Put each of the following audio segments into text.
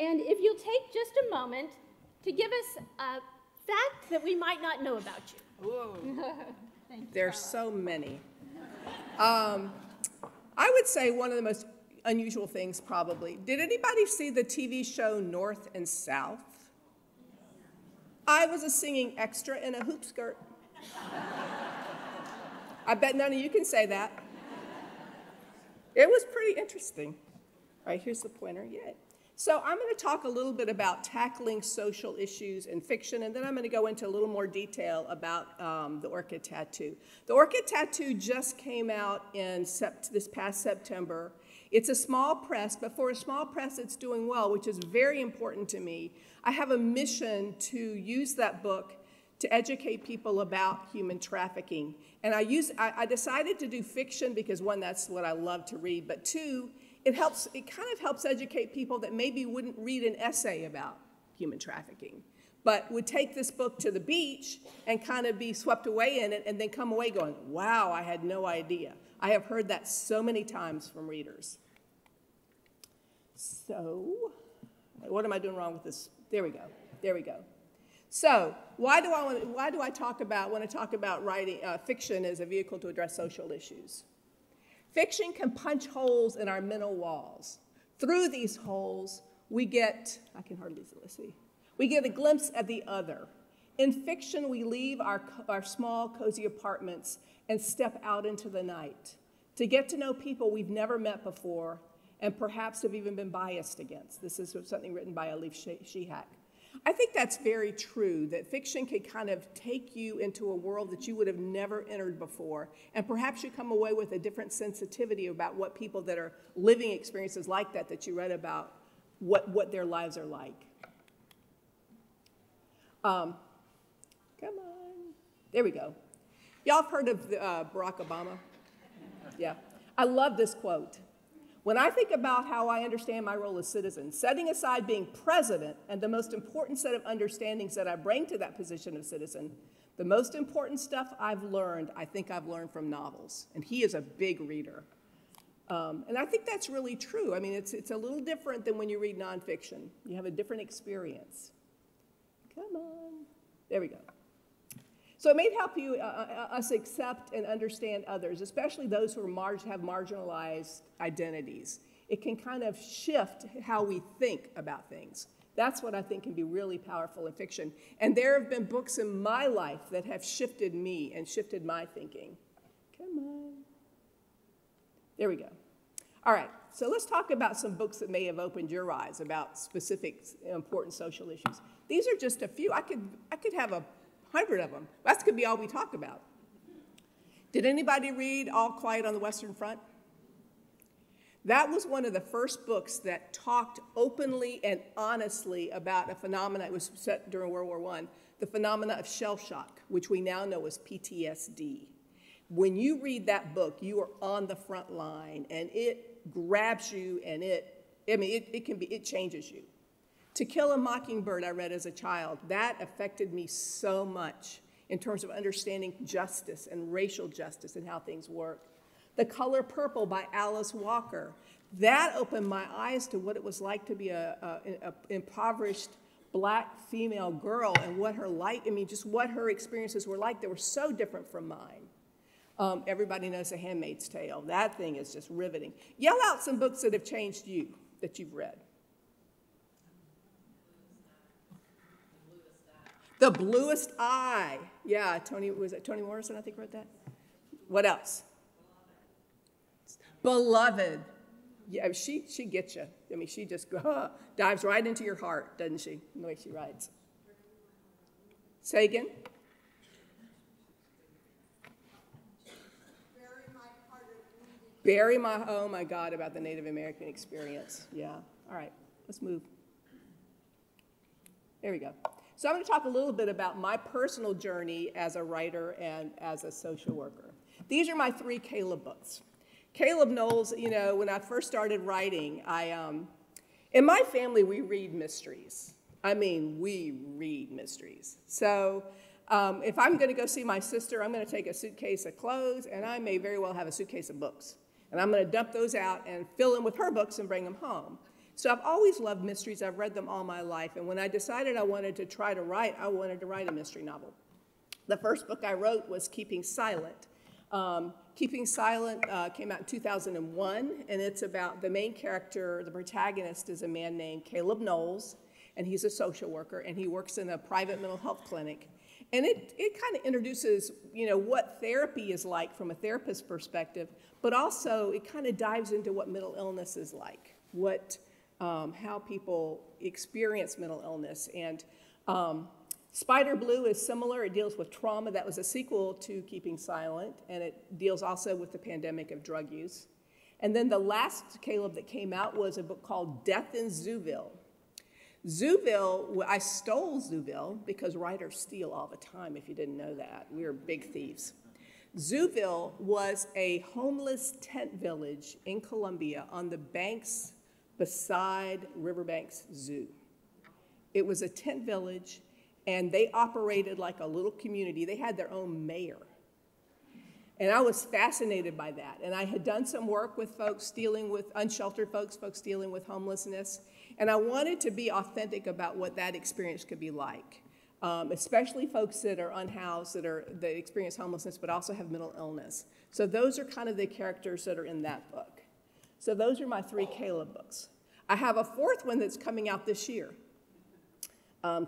And if you'll take just a moment to give us a fact that we might not know about you. Whoa. Thank you, There's Carla. so many. I would say one of the most unusual things probably. Did anybody see the TV show North and South? I was a singing extra in a hoop skirt. I bet none of you can say that. It was pretty interesting. All right, here's the pointer, yay. So I'm going to talk a little bit about tackling social issues in fiction, and then I'm going to go into a little more detail about the Orchid tattoo. The Orchid tattoo just came out in this past September. It's a small press, but for a small press, it's doing well, which is very important to me. I have a mission to use that book to educate people about human trafficking. And I decided to do fiction because, one, that's what I love to read, but two, it kind of helps educate people that maybe wouldn't read an essay about human trafficking, but would take this book to the beach and kind of be swept away in it and then come away going, wow, I had no idea. I have heard that so many times from readers. So, what am I doing wrong with this? There we go. There we go. So, why do I want to talk about writing fiction as a vehicle to address social issues? Fiction can punch holes in our mental walls. Through these holes, we get a glimpse at the other. In fiction, we leave our small, cozy apartments and step out into the night to get to know people we've never met before and perhaps have even been biased against. This is something written by Elif Shihak. I think that's very true, that fiction can kind of take you into a world that you would have never entered before, and perhaps you come away with a different sensitivity about what people that are living experiences like that you read about, what their lives are like. Come on. There we go. Y'all have heard of Barack Obama? Yeah. I love this quote. When I think about how I understand my role as citizen, setting aside being president and the most important set of understandings that I bring to that position of citizen, the most important stuff I think I've learned from novels. And he is a big reader. And I think that's really true. I mean, it's a little different than when you read nonfiction. You have a different experience. Come on. There we go. So it may help us accept and understand others, especially those who have marginalized identities. It can kind of shift how we think about things. That's what I think can be really powerful in fiction. And there have been books in my life that have shifted me and shifted my thinking. Come on. There we go. All right, so let's talk about some books that may have opened your eyes about specific important social issues. These are just a few. I could have 100 of them. That could be all we talk about. Did anybody read All Quiet on the Western Front? That was one of the first books that talked openly and honestly about a phenomenon. It was set during World War I, the phenomena of shell shock, which we now know as PTSD. When you read that book, you are on the front line, and it grabs you, and it changes you. To Kill a Mockingbird, I read as a child. That affected me so much in terms of understanding justice and racial justice and how things work. The Color Purple by Alice Walker. That opened my eyes to what it was like to be an impoverished black female girl and what her experiences were like. They were so different from mine. Everybody knows The Handmaid's Tale. That thing is just riveting. Yell out some books that have changed you, that you've read. The Bluest Eye. Yeah, Toni Morrison, I think, wrote that? What else? Beloved. Yeah, she gets you. I mean, she just dives right into your heart, doesn't she, in the way she writes. Say again? Oh my God, about the Native American experience. Yeah, all right, let's move. There we go. So I'm going to talk a little bit about my personal journey as a writer and as a social worker. These are my 3 Caleb books. Caleb Knowles, you know, when I first started writing, in my family, we read mysteries. I mean, we read mysteries. So if I'm going to go see my sister, I'm going to take a suitcase of clothes, and I may very well have a suitcase of books. And I'm going to dump those out and fill in with her books and bring them home. So I've always loved mysteries. I've read them all my life. And when I decided I wanted to try to write, I wanted to write a mystery novel. The first book I wrote was Keeping Silent. Keeping Silent came out in 2001, and it's about the main character, the protagonist is a man named Caleb Knowles, and he's a social worker, and he works in a private mental health clinic. And it kind of introduces, what therapy is like from a therapist's perspective, but also it kind of dives into what mental illness is like, how people experience mental illness. And Spider Blue is similar. It deals with trauma. That was a sequel to Keeping Silent, and it deals also with the pandemic of drug use. And then the last Caleb that came out was a book called Death in Zooville. I stole Zooville because writers steal all the time, if you didn't know that. We are big thieves. Zooville was a homeless tent village in Colombia on the banks beside Riverbanks Zoo. It was a tent village, and they operated like a little community. They had their own mayor. And I was fascinated by that. And I had done some work with folks dealing with unsheltered folks dealing with homelessness. And I wanted to be authentic about what that experience could be like, especially folks that are unhoused, that experience homelessness, but also have mental illness. So those are kind of the characters that are in that book. So those are my 3 Caleb books. I have a 4th one that's coming out this year.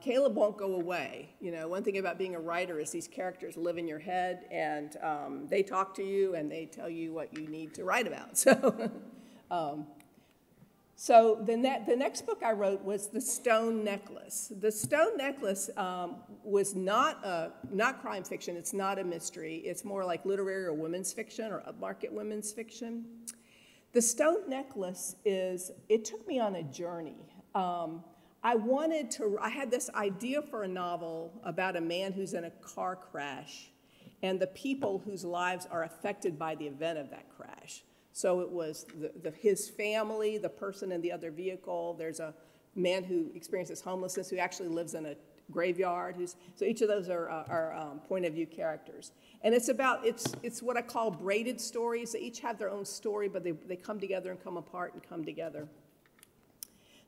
Caleb won't go away. One thing about being a writer is these characters live in your head, and they talk to you, and they tell you what you need to write about. So the next book I wrote was The Stone Necklace. The Stone Necklace was not crime fiction. It's not a mystery. It's more like literary or women's fiction or upmarket women's fiction. The Stone Necklace it took me on a journey. I had this idea for a novel about a man who's in a car crash and the people whose lives are affected by the event of that crash. So it was his family, the person in the other vehicle. There's a man who experiences homelessness who actually lives in a graveyard. So each of those are point of view characters. And it's what I call braided stories. They each have their own story, but they come together and come apart and come together.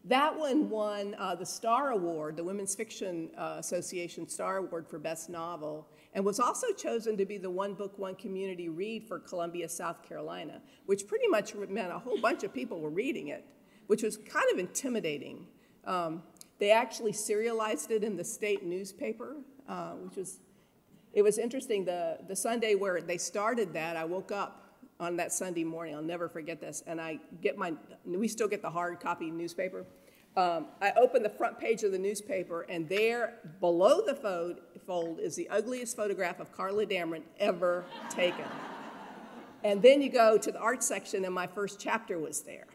That one won the Star Award, the Women's Fiction Association Star Award for Best Novel, and was also chosen to be the One Book, One Community read for Columbia, South Carolina, which pretty much meant a whole bunch of people were reading it, which was kind of intimidating. They actually serialized it in the state newspaper, it was interesting. The Sunday where they started that, I woke up on that Sunday morning, I'll never forget this, and we still get the hard copy newspaper. I opened the front page of the newspaper, and there, below the fold, is the ugliest photograph of Carla Damron ever taken. And then you go to the art section, and my first chapter was there.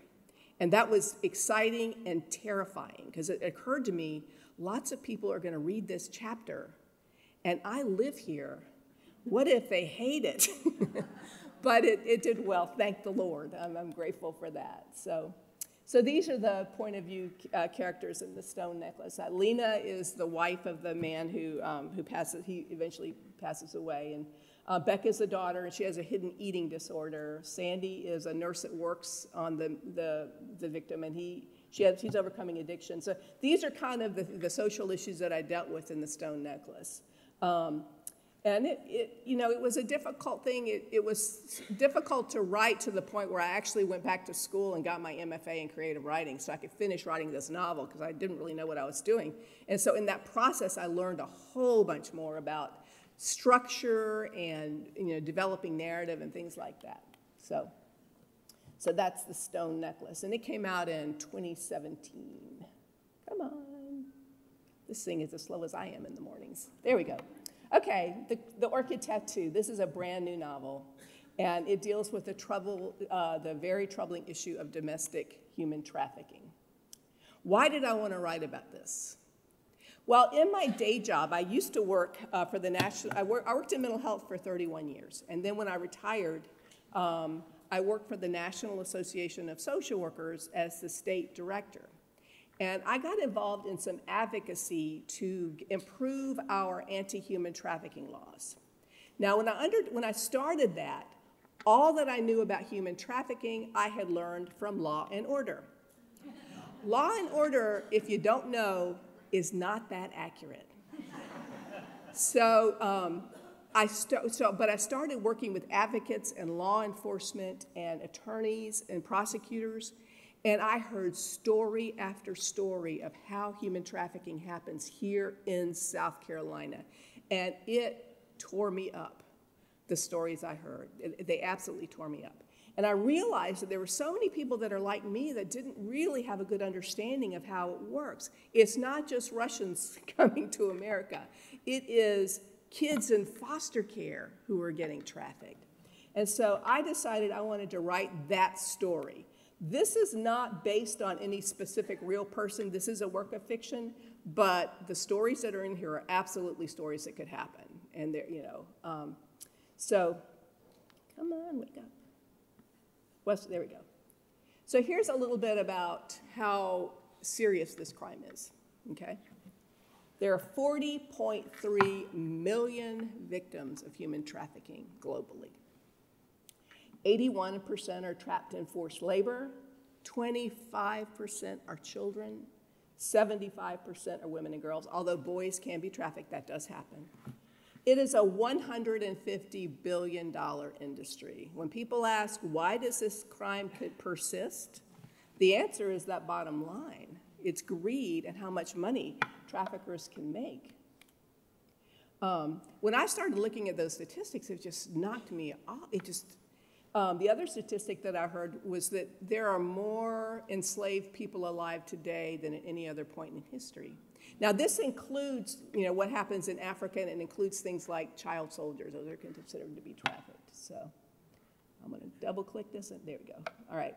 And that was exciting and terrifying, because it occurred to me, lots of people are going to read this chapter, and I live here. What if they hate it? But it did well, thank the Lord. I'm grateful for that. So these are the point of view characters in The Stone Necklace. Lena is the wife of the man who eventually passes away. And Beck is the daughter, and she has a hidden eating disorder. Sandy is a nurse that works on the victim, and she's overcoming addiction. So these are kind of the social issues that I dealt with in The Stone Necklace. And it was a difficult thing. It was difficult to write to the point where I actually went back to school and got my MFA in creative writing so I could finish writing this novel because I didn't really know what I was doing. And so in that process, I learned a whole bunch more about structure and developing narrative and things like that. So that's The Stone Necklace. And it came out in 2017. Come on. This thing is as slow as I am in the mornings. There we go. Okay, the Orchid Tattoo. This is a brand new novel, and it deals with the very troubling issue of domestic human trafficking. Why did I want to write about this? Well, in my day job, I used to work for the national. I worked in mental health for 31 years, and then when I retired, I worked for the National Association of Social Workers as the state director. And I got involved in some advocacy to improve our anti-human trafficking laws. Now, when I started that, all that I knew about human trafficking, I had learned from Law and Order. Law and order, if you don't know, is not that accurate. So, I started working with advocates and law enforcement and attorneys and prosecutors, and I heard story after story of how human trafficking happens here in South Carolina, and it tore me up, the stories I heard. They absolutely tore me up. And I realized that there were so many people that are like me that didn't really have a good understanding of how it works. It's not just Russians coming to America. It is kids in foster care who are getting trafficked. And so I decided I wanted to write that story. This is not based on any specific real person. This is a work of fiction, but the stories that are in here are absolutely stories that could happen. And they're, so come on, wake up. There we go. So here's a little bit about how serious this crime is, okay? There are 40.3 million victims of human trafficking globally. 81% are trapped in forced labor, 25% are children, 75% are women and girls, although boys can be trafficked, that does happen. It is a $150 billion industry. When people ask, why does this crime persist? The answer is that bottom line. It's greed and how much money traffickers can make. When I started looking at those statistics, it just knocked me off. The other statistic that I heard was that there are more enslaved people alive today than at any other point in history. Now, this includes, what happens in Africa, and it includes things like child soldiers. Those are considered to be trafficked. So I'm going to double-click this, and there we go. All right.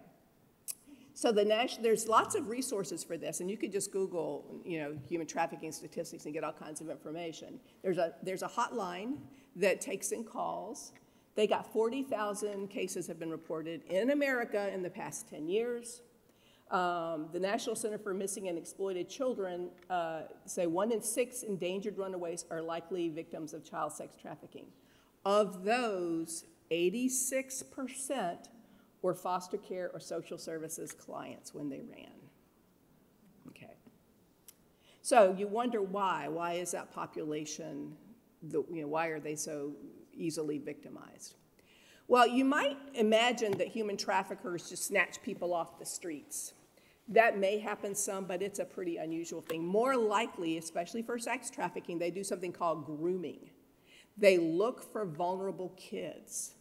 So there's lots of resources for this, and you could just Google, human trafficking statistics and get all kinds of information. There's a hotline that takes in calls. They got 40,000 cases have been reported in America in the past 10 years. The National Center for Missing and Exploited Children say 1 in 6 endangered runaways are likely victims of child sex trafficking. Of those, 86% were foster care or social services clients when they ran. Okay. So you wonder why. Why is that population, why are they so easily victimized? Well, you might imagine that human traffickers just snatch people off the streets. That may happen some, but it's a pretty unusual thing. More likely, especially for sex trafficking, they do something called grooming. They look for vulnerable kids,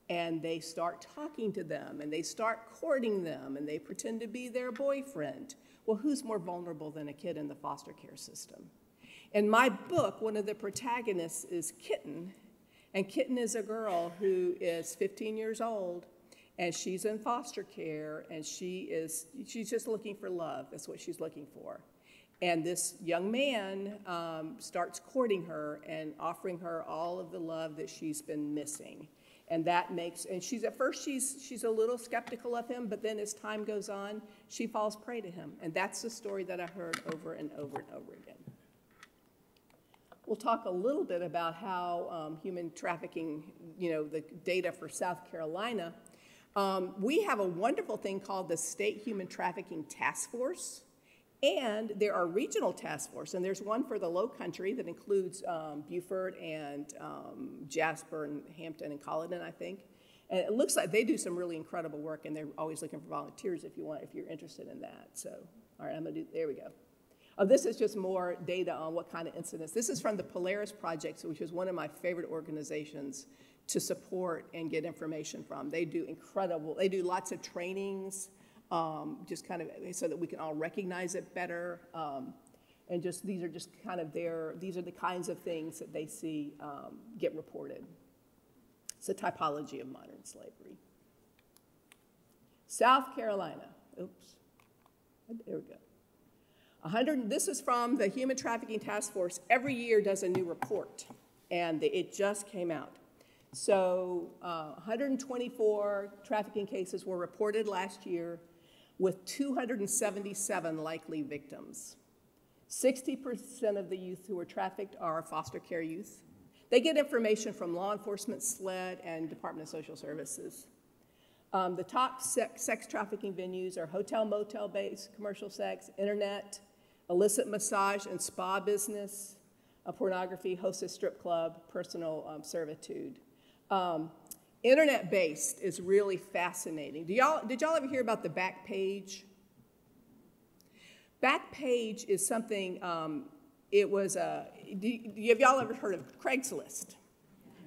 and they start talking to them, and they start courting them, and they pretend to be their boyfriend. Well, who's more vulnerable than a kid in the foster care system? In my book, one of the protagonists is Kitten, and Kitten is a girl who is 15 years old, and she's in foster care, and she's just looking for love. That's what she's looking for. And this young man starts courting her and offering her all of the love that she's been missing. And that makes, and at first she's a little skeptical of him, but then as time goes on, she falls prey to him. And that's the story that I heard over and over and over again. We'll talk a little bit about how human trafficking, the data for South Carolina. We have a wonderful thing called the State Human Trafficking Task Force, and there are regional task forces, and there's one for the Low Country that includes Beaufort and Jasper and Hampton and Colleton, I think. And it looks like they do some really incredible work, and they're always looking for volunteers if you're interested in that. So, all right, there we go. This is just more data on what kind of incidents. This is from the Polaris Project, which is one of my favorite organizations to support and get information from. They do lots of trainings, just kind of so that we can all recognize it better. And these are just kind of these are the kinds of things that they see get reported. It's a typology of modern slavery. South Carolina, oops, there we go. This is from the Human Trafficking Task Force. Every year does a new report, and it just came out. So 124 trafficking cases were reported last year with 277 likely victims. 60% of the youth who were trafficked are foster care youth. They get information from law enforcement, SLED, and Department of Social Services. The top sex trafficking venues are hotel, motel-based commercial sex, internet, illicit massage and spa business, pornography, hostess strip club, personal servitude. Internet-based is really fascinating. Did y'all ever hear about the back page? Back page is something, have y'all ever heard of Craigslist?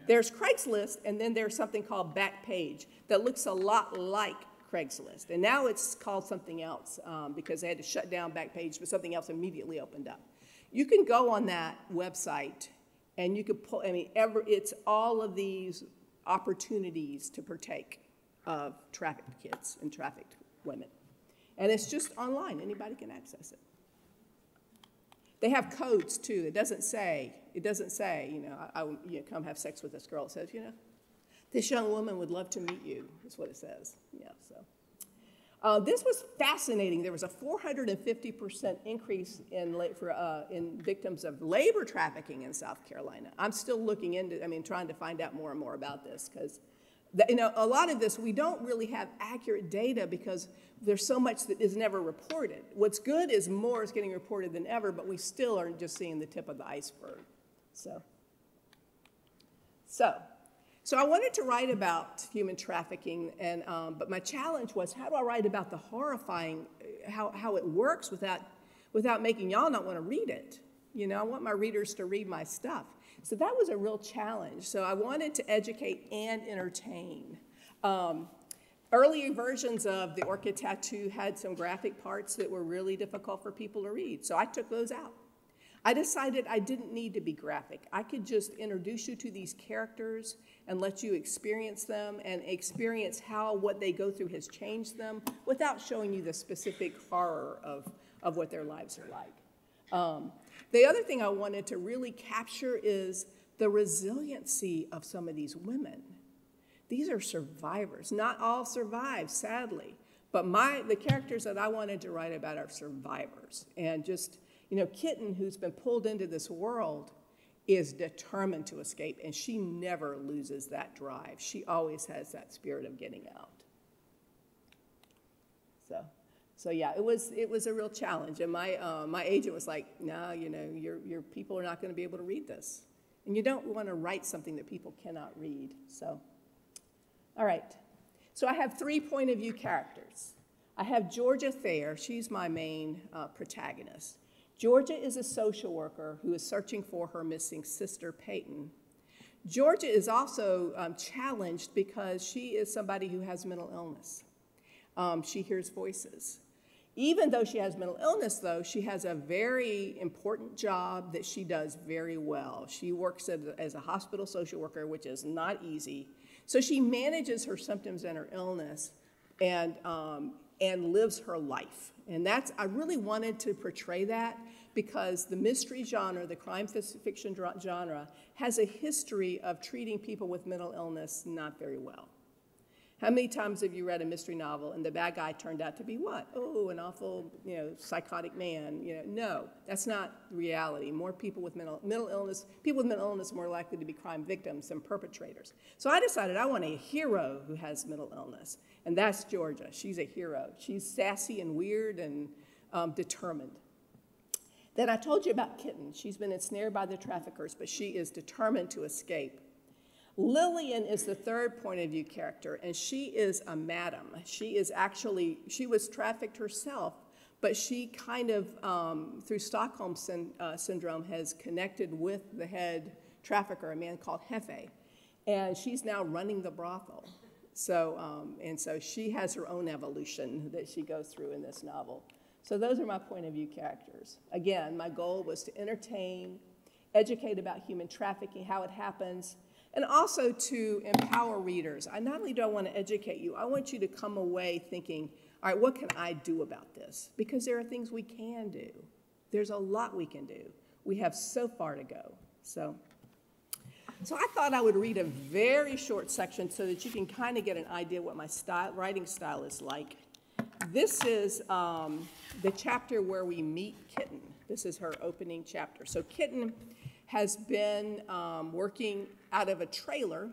There's Craigslist, and then there's something called Backpage that looks a lot like Craigslist. And now it's called something else because they had to shut down Backpage, but something else immediately opened up. You can go on that website, and you could pull, it's all of these opportunities to partake of trafficked kids and trafficked women. And it's just online. Anybody can access it. They have codes, too. It doesn't say, come have sex with this girl. It says, this young woman would love to meet you, is what it says. Yeah, so. This was fascinating. There was a 450% increase in victims of labor trafficking in South Carolina. I'm still looking into, trying to find out more and more about this because, a lot of this, we don't really have accurate data because there's so much that is never reported. What's good is more is getting reported than ever, but we still are just seeing the tip of the iceberg. So I wanted to write about human trafficking, but my challenge was, how do I write about the horrifying, how it works without making y'all not want to read it? I want my readers to read my stuff. So that was a real challenge. So I wanted to educate and entertain. Earlier versions of the Orchid tattoo had some graphic parts that were really difficult for people to read, so I took those out. I decided I didn't need to be graphic. I could just introduce you to these characters and let you experience them and experience how what they go through has changed them without showing you the specific horror of what their lives are like. The other thing I wanted to really capture is the resiliency of some of these women. These are survivors. Not all survive, sadly, but the characters that I wanted to write about are survivors. And just, Kitten, who's been pulled into this world, is determined to escape, and she never loses that drive. She always has that spirit of getting out. So yeah, it was a real challenge, and my agent was like, "No, your people are not going to be able to read this, and you don't want to write something that people cannot read." So, all right. So I have 3 point of view characters. I have Georgia Thayer. She's my main protagonist. Georgia is a social worker who is searching for her missing sister, Peyton. Georgia is also challenged because she is somebody who has mental illness. She hears voices. Even though she has mental illness, though, she has a very important job that she does very well. She works as a hospital social worker, which is not easy. So she manages her symptoms and her illness and lives her life. And I really wanted to portray that because the mystery genre, the crime fiction genre, has a history of treating people with mental illness not very well. How many times have you read a mystery novel and the bad guy turned out to be what? Oh, an awful, psychotic man. No, that's not reality. More people with mental illness, people with mental illness are more likely to be crime victims than perpetrators. So I decided I want a hero who has mental illness, and that's Georgia. She's a hero. She's sassy and weird and determined. Then I told you about Kitten. She's been ensnared by the traffickers, but she is determined to escape. Lillian is the 3rd point of view character, and she is a madam. She was trafficked herself, but she kind of, through Stockholm syndrome, has connected with the head trafficker, a man called Hefe, and she's now running the brothel. So she has her own evolution that she goes through in this novel. So those are my point of view characters. Again, my goal was to entertain, educate about human trafficking, how it happens, and also to empower readers. Not only do I want to educate you, I want you to come away thinking, all right, what can I do about this? Because there are things we can do. There's a lot we can do. We have so far to go. So I thought I would read a very short section so that you can kind of get an idea what my writing style is like. This is the chapter where we meet Kitten. This is her opening chapter. So Kitten has been working out of a trailer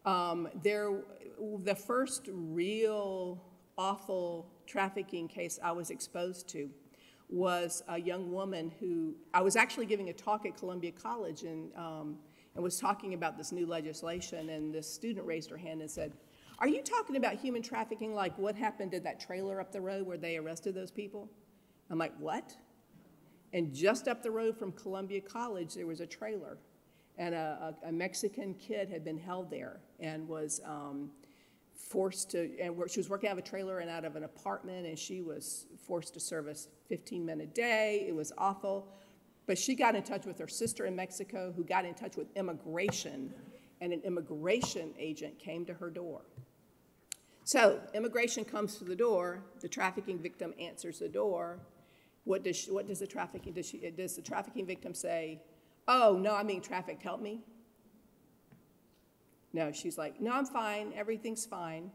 The first real awful trafficking case I was exposed to was a young woman who, I was actually giving a talk at Columbia College and was talking about this new legislation, and this student raised her hand and said, "Are you talking about human trafficking like what happened in that trailer up the road where they arrested those people?" I'm like, "What?" And just up the road from Columbia College, there was a trailer, and a Mexican kid had been held there and was forced to, and she was working out of a trailer and out of an apartment, and she was forced to service 15 men a day. It was awful. But she got in touch with her sister in Mexico, who got in touch with immigration, and an immigration agent came to her door. So immigration comes to the door, the trafficking victim answers the door. What does the trafficking victim say? "Oh, no, I'm being trafficked, help me"? No, she's like, "No, I'm fine, everything's fine."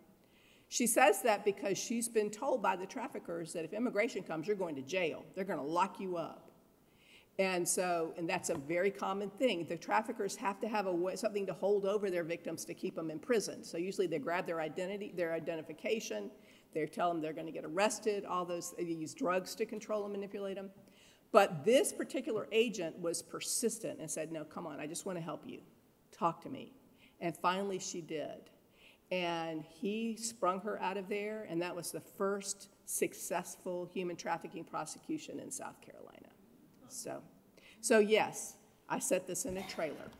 She says that because she's been told by the traffickers that if immigration comes, you're going to jail. They're going to lock you up. And that's a very common thing. The traffickers have to have something to hold over their victims to keep them in prison. So usually they grab their identity, their identification, they tell them they're going to get arrested, all those, they use drugs to control them, manipulate them. But this particular agent was persistent and said, "No, come on, I just want to help you. Talk to me." And finally she did. And he sprung her out of there, and that was the first successful human trafficking prosecution in South Carolina. So yes, I set this in a trailer.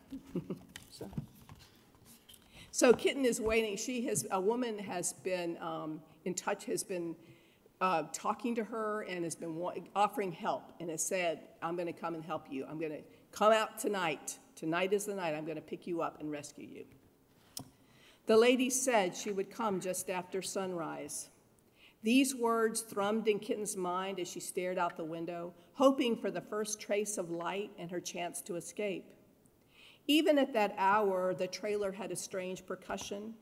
So Kitten is waiting. A woman has been in touch, has been talking to her and has been offering help and has said, "I'm going to come and help you. I'm going to come out tonight. Tonight is the night. I'm going to pick you up and rescue you." The lady said she would come just after sunrise. These words thrummed in Kitten's mind as she stared out the window, hoping for the first trace of light and her chance to escape. Even at that hour, the trailer had a strange percussion.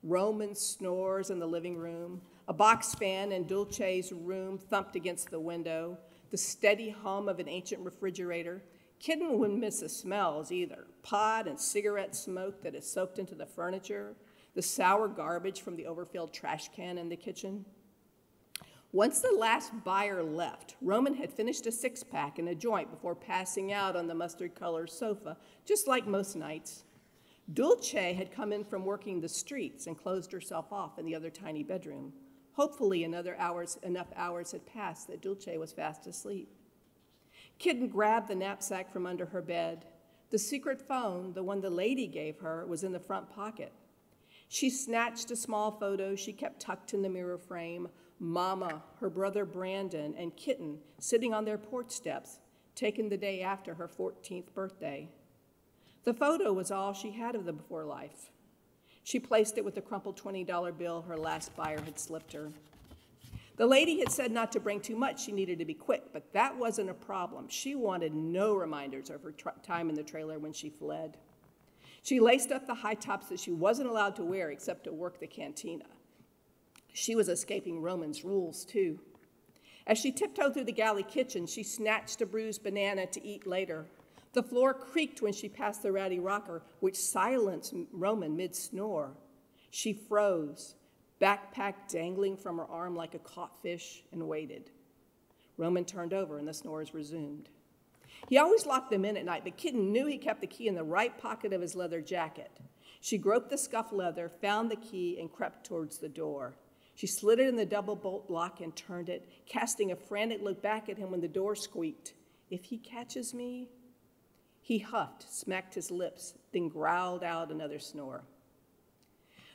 Roman snores in the living room. A box fan in Dulce's room thumped against the window. The steady hum of an ancient refrigerator. Kitten wouldn't miss the smells either. Pot and cigarette smoke that had soaked into the furniture. The sour garbage from the overfilled trash can in the kitchen. Once the last buyer left, Roman had finished a six-pack and a joint before passing out on the mustard-colored sofa, just like most nights. Dulce had come in from working the streets and closed herself off in the other tiny bedroom. Hopefully enough hours had passed that Dulce was fast asleep. Kitten grabbed the knapsack from under her bed. The secret phone, the one the lady gave her, was in the front pocket. She snatched a small photo she kept tucked in the mirror frame. Mama, her brother Brandon, and Kitten sitting on their porch steps, taken the day after her 14th birthday. The photo was all she had of the before life. She placed it with the crumpled $20 bill her last buyer had slipped her. The lady had said not to bring too much, she needed to be quick, but that wasn't a problem. She wanted no reminders of her time in the trailer when she fled. She laced up the high tops that she wasn't allowed to wear except to work the cantina. She was escaping Roman's rules, too. As she tiptoed through the galley kitchen, she snatched a bruised banana to eat later. The floor creaked when she passed the ratty rocker, which silenced Roman mid-snore. She froze, backpack dangling from her arm like a caught fish, and waited. Roman turned over, and the snores resumed. He always locked them in at night, but Kitten knew he kept the key in the right pocket of his leather jacket. She groped the scuffed leather, found the key, and crept towards the door. She slid it in the double bolt lock and turned it, casting a frantic look back at him when the door squeaked. "If he catches me?" He huffed, smacked his lips, then growled out another snore.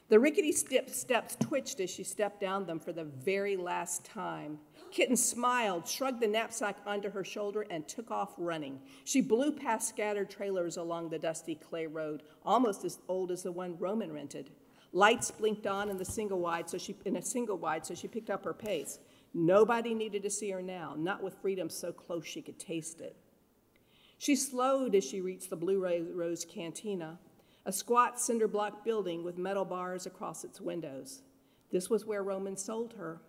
The rickety steps twitched as she stepped down them for the very last time. Kitten smiled, shrugged the knapsack onto her shoulder, and took off running. She blew past scattered trailers along the dusty clay road, almost as old as the one Roman rented. Lights blinked on in a single wide, so she picked up her pace. Nobody needed to see her now, not with freedom so close she could taste it. She slowed as she reached the Blue Rose Cantina, a squat cinder block building with metal bars across its windows. This was where Roman sold her.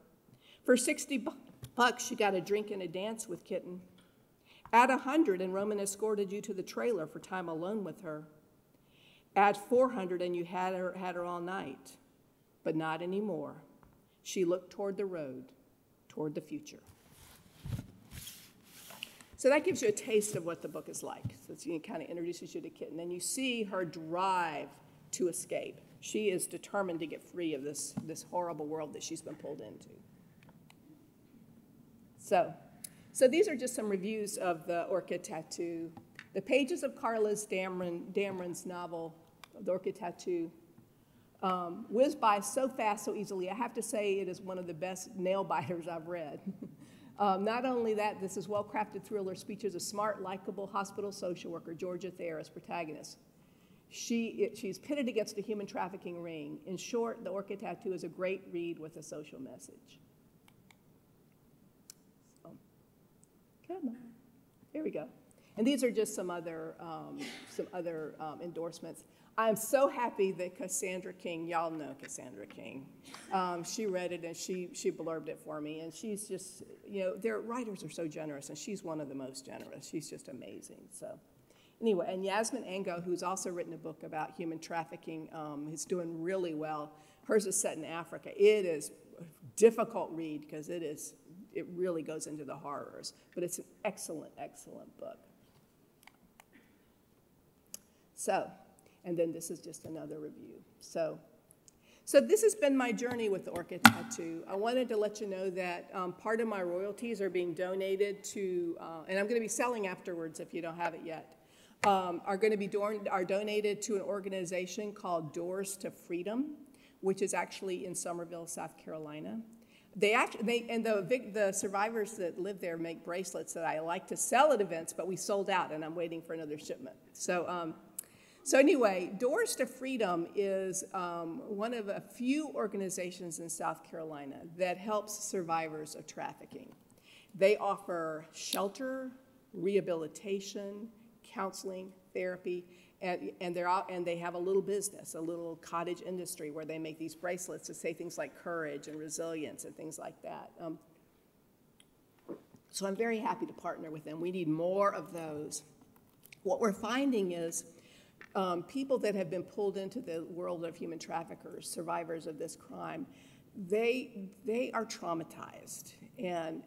For $60, she got a drink and a dance with Kitten. Add $100, and Roman escorted you to the trailer for time alone with her. Add 400 and you had her all night. But not anymore. She looked toward the road, toward the future. So that gives you a taste of what the book is like. So it kind of introduces you to Kit. And then you see her drive to escape. She is determined to get free of this horrible world that she's been pulled into. So these are just some reviews of the Orchid Tattoo. The pages of Carla's Damron's novel, The Orchid Tattoo, whiz by so fast, so easily. I have to say it is one of the best nail biters I've read. Not only that, this is well-crafted thriller speeches a smart, likable hospital social worker, Georgia Thayer, as protagonist. She's pitted against a human trafficking ring. In short, The Orchid Tattoo is a great read with a social message. So, come on. Here we go. And these are just some other endorsements. I'm so happy that Cassandra King, y'all know Cassandra King, she read it and she blurbed it for me. And she's just, their writers are so generous, and she's one of the most generous. She's just amazing. So anyway, and Yasmin Ango, who's also written a book about human trafficking, is doing really well. Hers is set in Africa. It is a difficult read because it really goes into the horrors, but it's an excellent, excellent book. So, and then this is just another review. So this has been my journey with the Orchid Tattoo. I wanted to let you know that part of my royalties are being donated to, and I'm going to be selling afterwards if you don't have it yet, are donated to an organization called Doors to Freedom, which is actually in Summerville, South Carolina. The survivors that live there make bracelets that I like to sell at events, but we sold out, and I'm waiting for another shipment. So anyway, Doors to Freedom is one of a few organizations in South Carolina that helps survivors of trafficking. They offer shelter, rehabilitation, counseling, therapy, and they have a little business, a little cottage industry where they make these bracelets to say things like courage and resilience and things like that. So I'm very happy to partner with them. We need more of those. What we're finding is people that have been pulled into the world of human traffickers, survivors of this crime, they are traumatized, and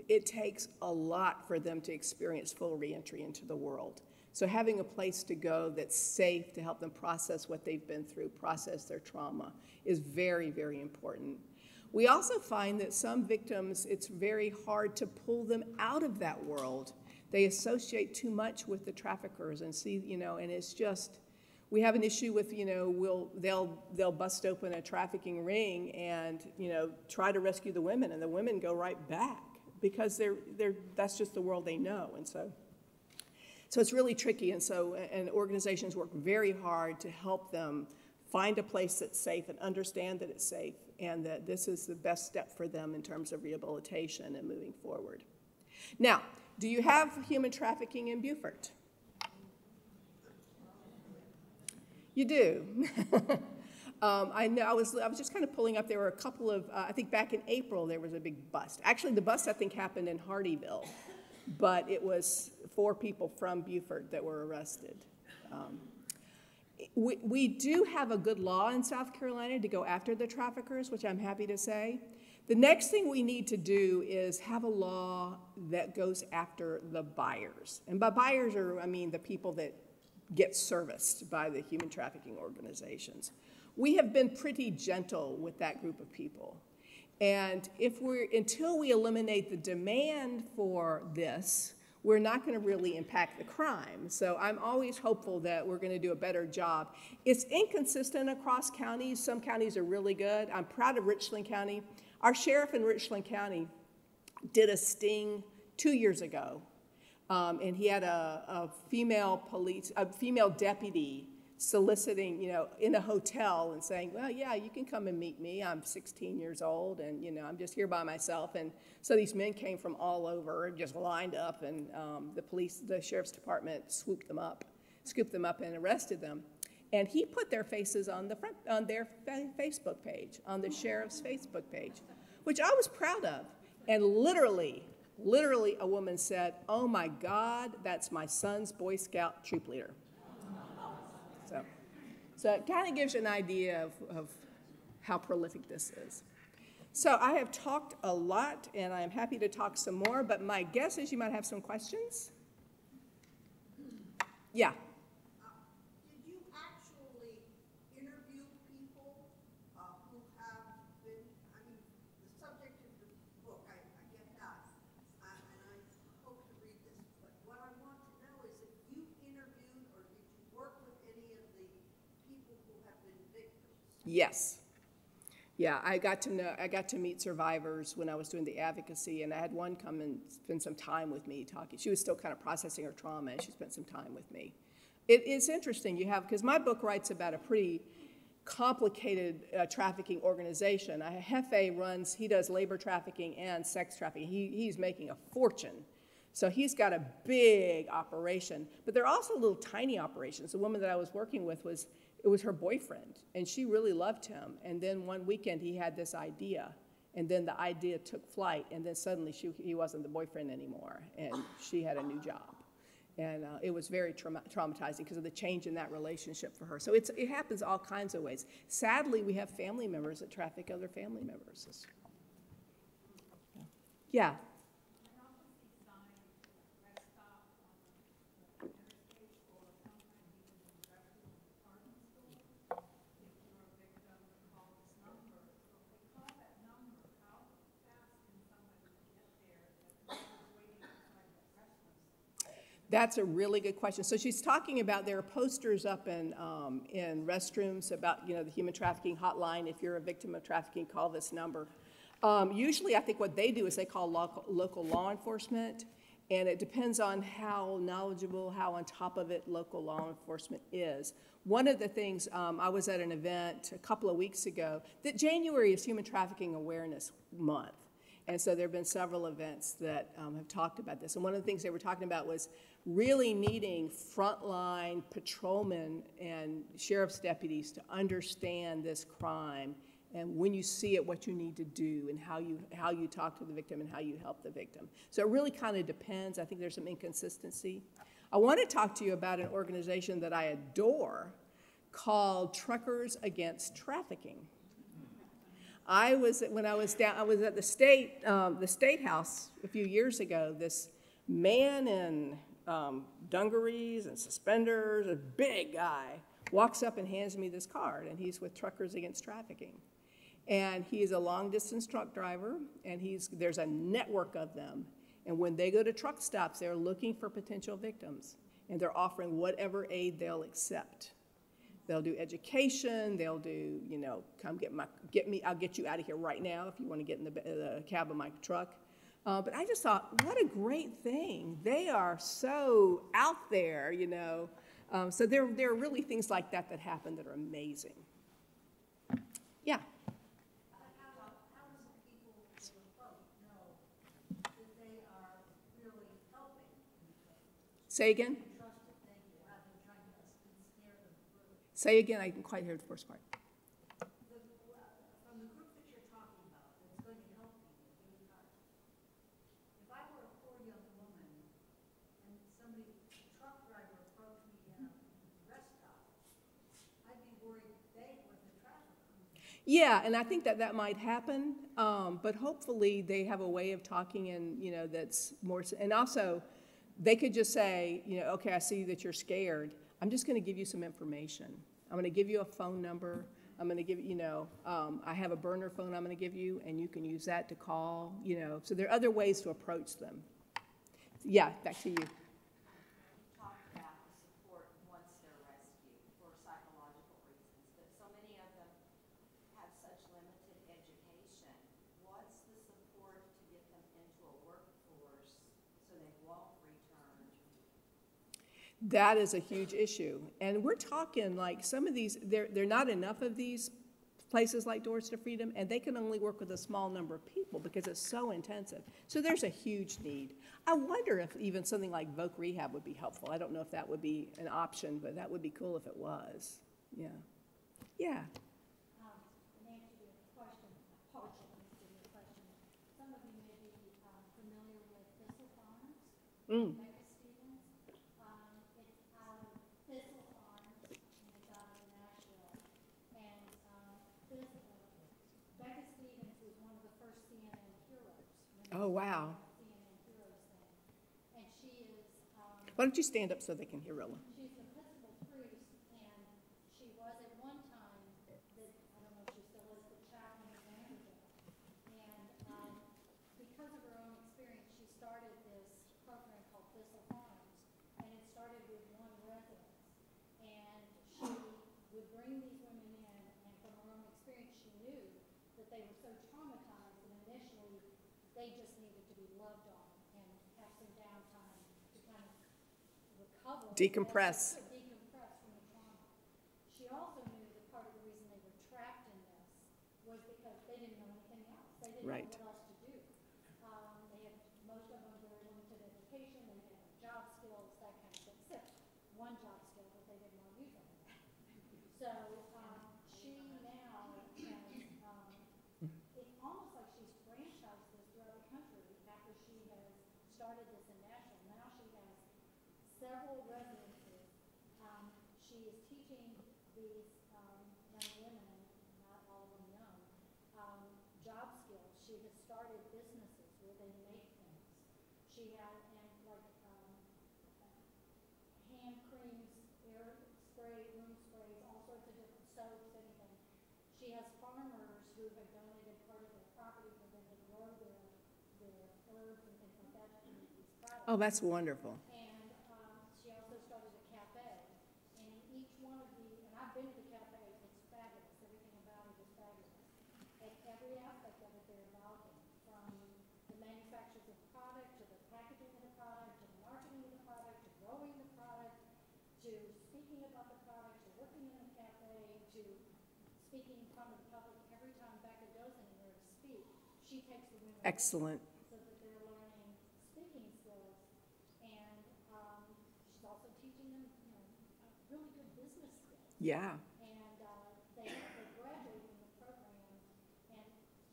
it takes a lot for them to experience full reentry into the world. So having a place to go that's safe to help them process what they've been through, process their trauma, is very, very important. We also find that some victims, it's very hard to pull them out of that world. They associate too much with the traffickers and and it's just, we have an issue with, they'll bust open a trafficking ring and, try to rescue the women, and the women go right back because that's just the world they know. And so it's really tricky, and organizations work very hard to help them find a place that's safe and understand that it's safe, and that this is the best step for them in terms of rehabilitation and moving forward. Now, do you have human trafficking in Beaufort? You do. I know. I was just kind of pulling up. There were a couple of. I think back in April there was a big bust. Actually, the bust I think happened in Hardeeville, but it was 4 people from Beaufort that were arrested. We do have a good law in South Carolina to go after the traffickers, which I'm happy to say. The next thing we need to do is have a law that goes after the buyers. And by buyers, I mean the people that get serviced by the human trafficking organizations. We have been pretty gentle with that group of people. And until we eliminate the demand for this, we're not going to really impact the crime. So I'm always hopeful that we're going to do a better job. It's inconsistent across counties. Some counties are really good. I'm proud of Richland County. Our sheriff in Richland County did a sting 2 years ago, and he had a female deputy soliciting, in a hotel and saying, well, yeah, you can come and meet me. I'm 16 years old, and, I'm just here by myself. And so these men came from all over and just lined up, and the sheriff's department scooped them up and arrested them. And he put their faces on their Facebook page, on the sheriff's Facebook page, which I was proud of. And literally a woman said, oh my God, that's my son's Boy Scout troop leader. So So it kind of gives you an idea of how prolific this is. So I have talked a lot, and I'm happy to talk some more, but my guess is you might have some questions. Yeah. Did you actually interview people who have been, I mean, the subject of the book, I get that, and I hope to read this, but what I want to know is if you interviewed or did you work with any of the people who have been victims? Yes. Yeah, I got to meet survivors when I was doing the advocacy, and I had one come and spend some time with me talking. She was still kind of processing her trauma, and she spent some time with me. It's interesting because my book writes about a pretty complicated trafficking organization. Hefe he does labor trafficking and sex trafficking. He's making a fortune. So he's got a big operation, but there are also little tiny operations. The woman that I was working with it was her boyfriend, and she really loved him. And then one weekend he had this idea, and then the idea took flight, and then suddenly he wasn't the boyfriend anymore, and she had a new job. And it was very traumatizing because of the change in that relationship for her. So it happens all kinds of ways. Sadly, we have family members that traffic other family members. Yeah. That's a really good question. So she's talking about there are posters up in restrooms about the human trafficking hotline. If you're a victim of trafficking, call this number. Usually, I think what they do is they call local law enforcement, and it depends on how knowledgeable, how on top of it local law enforcement is. One of the things, I was at an event a couple of weeks ago, that January is Human Trafficking Awareness Month. And so there have been several events that have talked about this. And one of the things they were talking about was really needing frontline patrolmen and sheriff's deputies to understand this crime and when you see it, what you need to do and how you talk to the victim and how you help the victim. So it really kind of depends. I think there's some inconsistency. I want to talk to you about an organization that I adore called Truckers Against Trafficking. I was at the state house a few years ago. This man in dungarees and suspenders, a big guy, walks up and hands me this card, and he's with Truckers Against Trafficking. And he's a long-distance truck driver, and there's a network of them. And when they go to truck stops, they're looking for potential victims, and they're offering whatever aid they'll accept. They'll do education, they'll do, come get me, I'll get you out of here right now if you want to get in the cab of my truck. But I just thought, what a great thing. They are so out there, So there are really things like that happen that are amazing. Yeah. How does the people in the boat know that they are really helping? Say again? Say again, I didn't quite hear the first part. From the group that you're talking about that's going to help people, if I were a poor young woman and a truck driver approached me in a rest stop, I'd be worried they were the trafficker. Yeah, and I think that might happen, but hopefully they have a way of talking and, that's more, and also they could just say, okay, I see that you're scared. I'm just going to give you some information. I'm going to give you a phone number. I'm going to give I have a burner phone I'm going to give you, and you can use that to call, So there are other ways to approach them. Yeah, back to you. Talk about the support once they're rescued for psychological reasons, but so many of them have such limited education. What's the support to get them into a workforce so they won't return? That is a huge issue. And we're talking like some of these, there are not enough of these places like Doors to Freedom, and they can only work with a small number of people because it's so intensive. So there's a huge need. I wonder if even something like Voc Rehab would be helpful. I don't know if that would be an option, but that would be cool if it was. Yeah. Yeah. In answer to your question, partial answer to your question, some of you may be familiar with Thistle Farms. Mm. It's out of Thistle Farms, and it's out of Nashville. Oh, wow. CNN Heroes thing. And she is, Why don't you stand up so they can hear Rilla? she's the Episcopal priest, and she was at one time, that, I don't know if she still is, the chaplain of Vanderbilt. And because of her own experience, she started this program called Thistle Farms, and it started with one residence. And she would bring these women in, and from her own experience, she knew that they were so traumatized, and initially, they just needed to be loved on and have some downtime to kind of recover. Decompress. Decompress from the trauma. She also knew that part of the reason they were trapped in this was because they didn't know anything else. They didn't Right. know what else to do. They had, most of them very limited education, they had job skills, that kind of thing, except one job skill that they didn't want to use on them. So, she now has, it's almost like she's franchised this throughout the country after she has started this in Nashville. Now she has several residences. She is teaching these young women, not all of them young, job skills. She has started businesses where they make things. She has, and like hand creams, air spray, room sprays, all sorts of different soaps, anything. She has farmers who have donated part of their property for them to grow their herbs and things like that to make these products. Oh, that's wonderful. And she also started a cafe, and each one of the, and I've been to the cafe, it's fabulous, everything about it is fabulous. At every aspect of it they're involved in, from the manufacturers of the product, to the packaging of the product, to the marketing of the product, to growing the product, to speaking about the product, to working in the cafe, to speaking in front of the public. Every time Becca goes anywhere to speak, she takes the women with her. Excellent. So that they're learning speaking skills, and she's also teaching them, really good business skills. Yeah. And they graduate from the program, and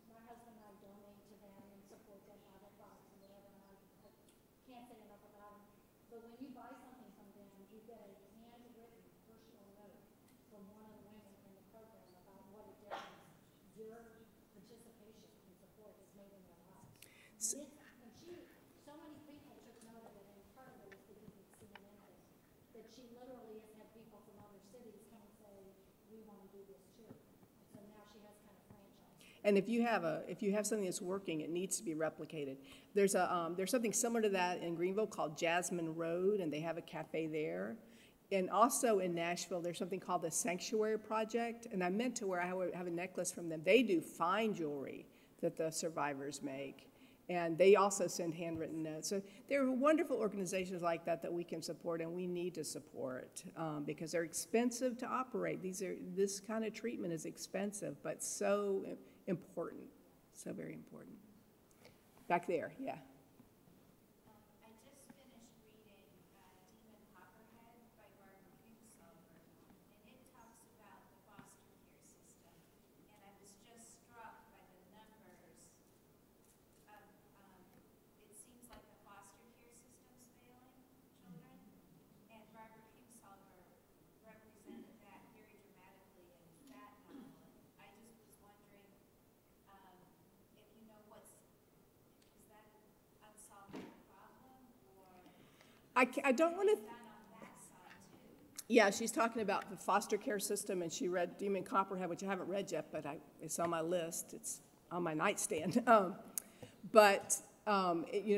my husband and I donate to them and support them, buy their products and whatever, and I can't say enough about them. But when you buy something from them, you get a handwritten personal note from one of the women in the program about what a difference your participation and support has made in their lives. And so many people took note of it, and part of it was because of the CNN thing, that she literally has had people from other cities come and say, we want to do this too. And so now she has kind of franchised. And if you have something that's working, it needs to be replicated. There's something similar to that in Greenville called Jasmine Road, and they have a cafe there. And also in Nashville, there's something called the Sanctuary Project, and I meant to wear, I have a necklace from them. They do fine jewelry that the survivors make, and they also send handwritten notes. So there are wonderful organizations like that that we can support, and we need to support because they're expensive to operate. This kind of treatment is expensive, but so important, so very important. Back there, yeah. I just finished reading Demon Copperhead by Barbara Kingsolver, and it talks about the foster care system. And I was just struck by the numbers of, it seems like the foster care system's failing children. And Barbara Kingsolver represented that very dramatically in that novel. I just was wondering if you know is that an unsolvable problem, or I don't want to. done on that side too? Yeah, she's talking about the foster care system, and she read Demon Copperhead, which I haven't read yet, but it's on my list. It's on my nightstand.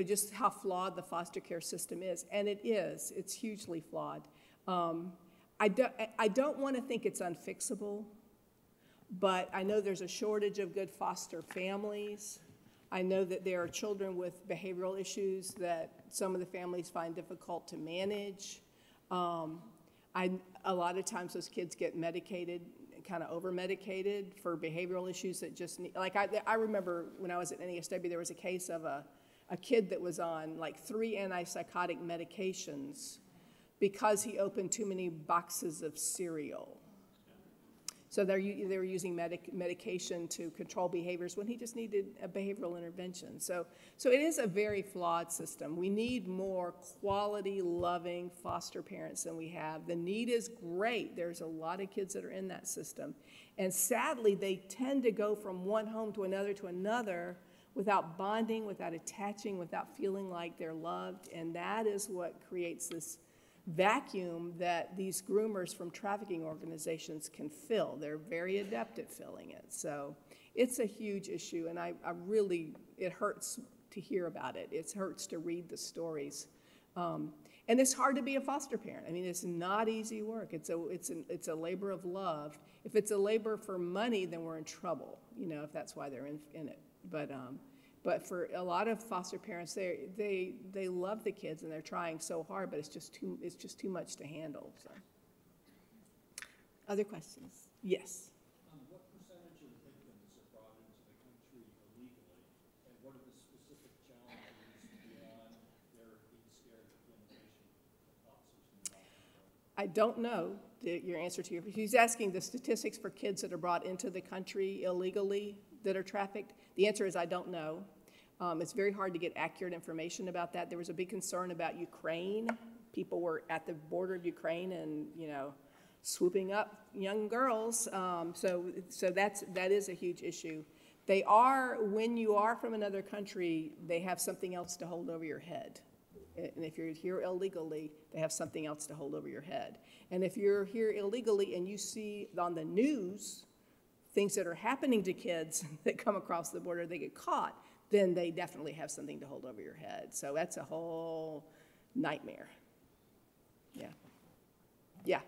Just how flawed the foster care system is, and it is. It's hugely flawed. I don't want to think it's unfixable, but I know there's a shortage of good foster families. I know that there are children with behavioral issues that some of the families find difficult to manage. A lot of times those kids get medicated, kind of over-medicated for behavioral issues that just need, like I remember when I was at NASW, there was a case of a kid that was on like 3 antipsychotic medications because he opened too many boxes of cereal. So they were using medication to control behaviors when he just needed a behavioral intervention. So it is a very flawed system. We need more quality, loving foster parents than we have. The need is great. There's a lot of kids that are in that system. And sadly, they tend to go from one home to another without bonding, without attaching, without feeling like they're loved. And that is what creates this vacuum that these groomers from trafficking organizations can fill. They're very adept at filling it. So it's a huge issue, and I really, it hurts to hear about it. It hurts to read the stories. And it's hard to be a foster parent. I mean, it's not easy work. It's a labor of love. If it's a labor for money, then we're in trouble, you know, if that's why they're in it. But for a lot of foster parents, they love the kids and they're trying so hard, but it's just too much to handle. So, other questions? Yes. What percentage of victims are brought into the country illegally, and what are the specific challenges beyond their being scared of the immigration officers involved? I don't know your answer to your. He's asking the statistics for kids that are brought into the country illegally that are trafficked. The answer is I don't know. It's very hard to get accurate information about that. There was a big concern about Ukraine. People were at the border of Ukraine and, you know, swooping up young girls. So that is a huge issue. They are, when you are from another country, they have something else to hold over your head. And if you're here illegally, they have something else to hold over your head. And if you're here illegally and you see on the news things that are happening to kids that come across the border, they get caught, then they definitely have something to hold over your head. So that's a whole nightmare. Yeah. Yeah.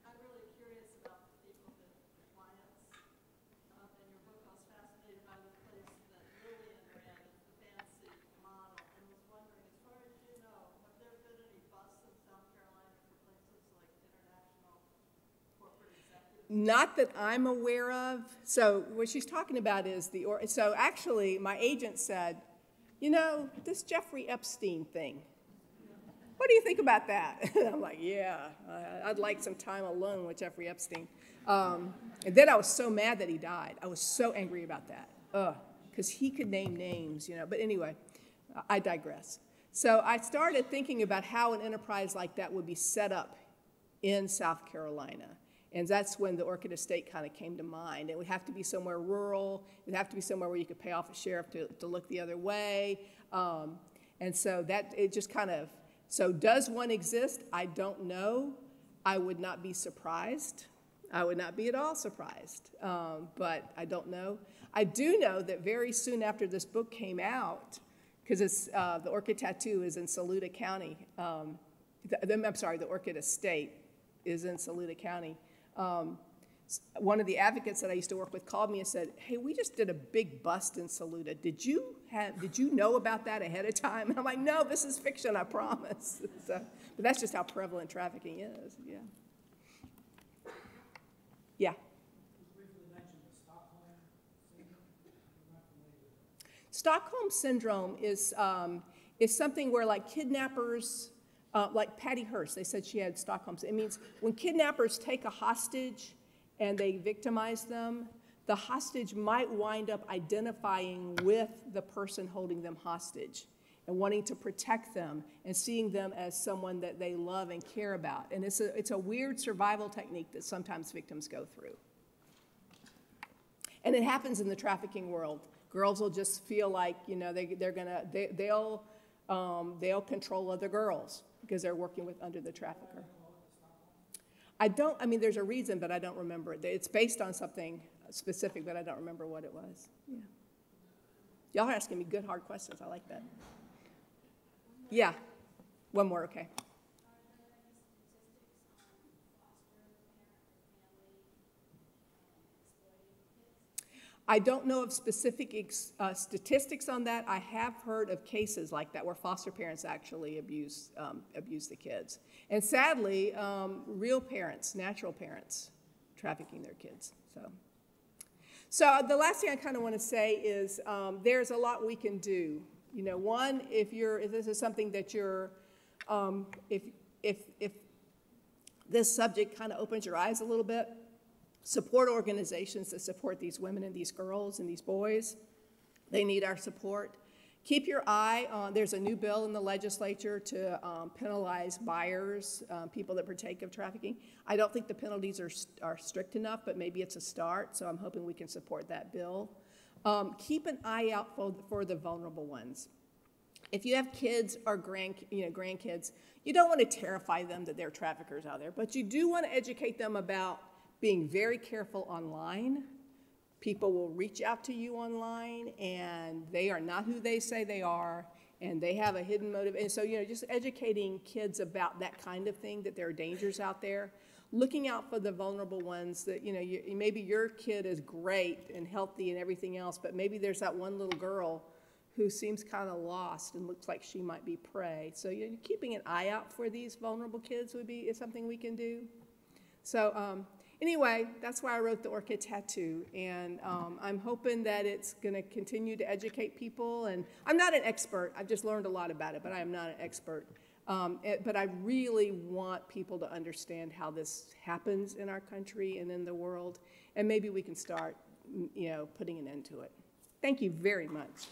I'm really curious about the people that clients. In your book, I was fascinated by the place that Lillian ran, the fancy model, and was wondering, as far as you know, have there been any busts in South Carolina for places like international corporate executives? Not that I'm aware of. So what she's talking about is so actually my agent said, you know, this Jeffrey Epstein thing, what do you think about that? And I'm like, yeah, I'd like some time alone with Jeffrey Epstein. And then I was so mad that he died. I was so angry about that. Because he could name names, you know. But anyway, I digress. So I started thinking about how an enterprise like that would be set up in South Carolina. And that's when the Orchid estate kind of came to mind. It would have to be somewhere rural. It would have to be somewhere where you could pay off a sheriff to look the other way. And so that, it just kind of, so does one exist? I don't know. I would not be surprised. I would not be at all surprised, but I don't know. I do know that very soon after this book came out, because it's the Orchid Tattoo is in Saluda County. I'm sorry, the Orchid estate is in Saluda County. One of the advocates that I used to work with called me and said, hey, we just did a big bust in Saluda. Did you know about that ahead of time? And I'm like, no, this is fiction, I promise. So, but that's just how prevalent trafficking is, yeah. Yeah. Stockholm Syndrome is something where, like, kidnappers, like Patty Hearst, they said she had Stockholm. It means when kidnappers take a hostage and they victimize them, the hostage might wind up identifying with the person holding them hostage and wanting to protect them and seeing them as someone that they love and care about. And it's a weird survival technique that sometimes victims go through. And it happens in the trafficking world. Girls will just feel like, you know, they'll control other girls because they're working under the trafficker. I mean, there's a reason, but I don't remember it. It's based on something specific, but I don't remember what it was. Yeah. Y'all are asking me good, hard questions. I like that. Yeah. One more, okay. I don't know of specific statistics on that. I have heard of cases like that where foster parents actually abuse the kids. And sadly, real parents, natural parents, trafficking their kids. So the last thing I kind of want to say is there's a lot we can do. You know, one, if this is something that you're, if this subject kind of opens your eyes a little bit, support organizations that support these women and these girls and these boys. They need our support. Keep your eye on, there's a new bill in the legislature to penalize buyers, people that partake of trafficking. I don't think the penalties are strict enough, but maybe it's a start, so I'm hoping we can support that bill. Keep an eye out for the vulnerable ones. If you have kids or grandkids, you don't want to terrify them that there are traffickers out there, but you do want to educate them about being very careful online. People will reach out to you online, and they are not who they say they are, and they have a hidden motive. And so, just educating kids about that kind of thing, that there are dangers out there. Looking out for the vulnerable ones that, maybe your kid is great and healthy and everything else, but maybe there's that one little girl who seems kind of lost and looks like she might be prey. So keeping an eye out for these vulnerable kids is something we can do. So anyway, that's why I wrote the Orchid Tattoo, and I'm hoping that it's going to continue to educate people. And I'm not an expert. I've just learned a lot about it, but I am not an expert. But I really want people to understand how this happens in our country and in the world, and maybe we can start, putting an end to it. Thank you very much.